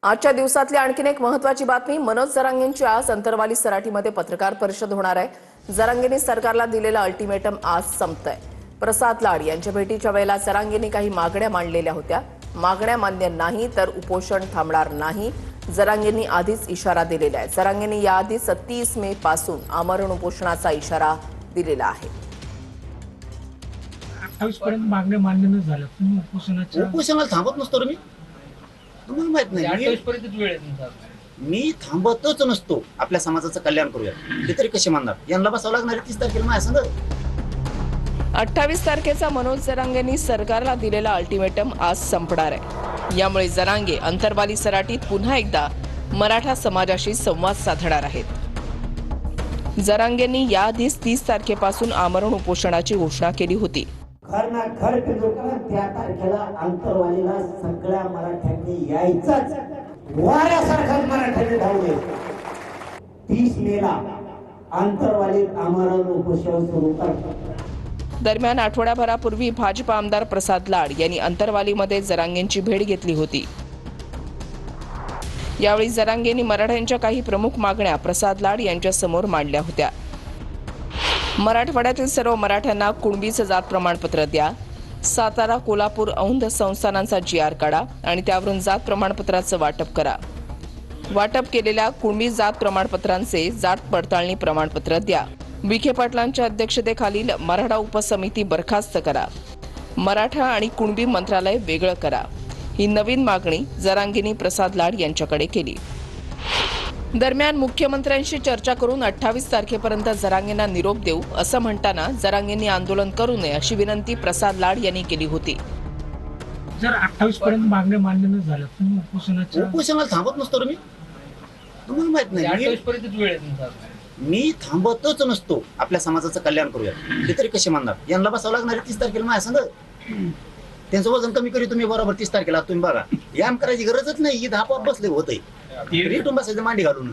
आजच्या दिवसातली आणखीन एक महत्त्वाची बातमी। मनोज जरांगेंची आज अंतरवाली सराटीमध्ये पत्रकार परिषद होणार आहे। जरांगेंनी सरकारला दिलेला अल्टिमेटम आज संपतंय। प्रसाद लाड यांच्या भेटीच्या वेळेला जरांगेंनी काही मागण्या मांडलेल्या होत्या। मागण्या मान्य नाही तर उपोषण थांबणार नाही, जरांगेंनी आधीच इशारा दिलेला आहे। जरांगेंनी याआधीच 30 मे पासून आमरण उपोषणाचा इशारा दिलेला आहे। 28 पर्यंत मागण्या मान्य न झाल्या, तुम्ही उपोषणाला थांबत नसतो रे मी, तुम्हाला माहित नाही मी थांबतच नसतो। आपल्या समाजाचं कल्याण करूया हे तरी कसे मानणार? यांना बसावं लागणार 30 तारखेला माझ्या संग। 28 तारखेचा मनोज जरांगेंनी सरकारला दिलेला अल्टिमेटम आज संपणार आहे। यामुळे जरांगे अंतरवाली सराटीत पुन्हा एकदा मराठा समाजाशी संवाद साधणार आहेत। जरांगेंनी याआधीच 30 तारखेपासून आमरण उपोषणाची घोषणा केली होती। घर ना घर पे लोकांना त्या तारखेला अंतरवालीला सगळ्या मराठ्यांनी यायचंच, वाऱ्यासारखं मराठ्यांनी धावले। 30 मेला अंतरवालीत आमरण उपोषण सुरू करतात। दरम्यान आठवड्याभरापूर्वी भाजपा आमदार प्रसाद लाड यांनी अंतरवालीमध्ये जरांगेंची भेट घेतली होती। यावेळी जरांगेंनी मराठ्यांच्या काही प्रमुख मागण्या प्रसाद लाड यांच्या समोर मांडल्या होत्या। मराठवाड्यातील सर्व मराठ्यांना कुणबीचं जात प्रमाणपत्र द्या, सातारा, कोल्हापूर, औंध संस्थानांचा GR काढा आणि त्यावरून जात प्रमाणपत्राचं वाटप करा। वाटप केलेल्या कुणबी जात प्रमाणपत्रांचे जात पडताळणी प्रमाणपत्र द्या। विखे पाटलांच्या अध्यक्षतेखालील मराठा उपसमिती बरखास्त करा। मराठा आणि कुणबी मंत्रालय वेगळं करा। ही नवीन मागणी जरांगेंनी प्रसाद लाड यांच्याकडे केली। दरम्यान मुख्यमंत्र्यांशी चर्चा करून 28 तारखेपर्यंत जरांगेंना निरोप देऊ असं म्हणताना जरांगेंनी आंदोलन करू नये अशी विनंती प्रसाद लाड यांनी केली होती। जर 28 पर्यंत मागण्या मान्य न झाल्या, तुम्ही उपोषणाला थांबत नसतो रे मी, तुम्हाला माहित नाही मी थांबतच नसतो। आपल्या समाजाचं कल्याण करूया हे तरी कसे मानणार? यांना बसावं लागणार 30 तारखेला माझ्या संग। त्यांचं वजन कमी करी तुम्ही बरोबर 30 तारखेला तुम्ही बघा। याम करायची गरजच नाही, ही धापाप बसले होते, रेटून बसायचं मांडी घालून।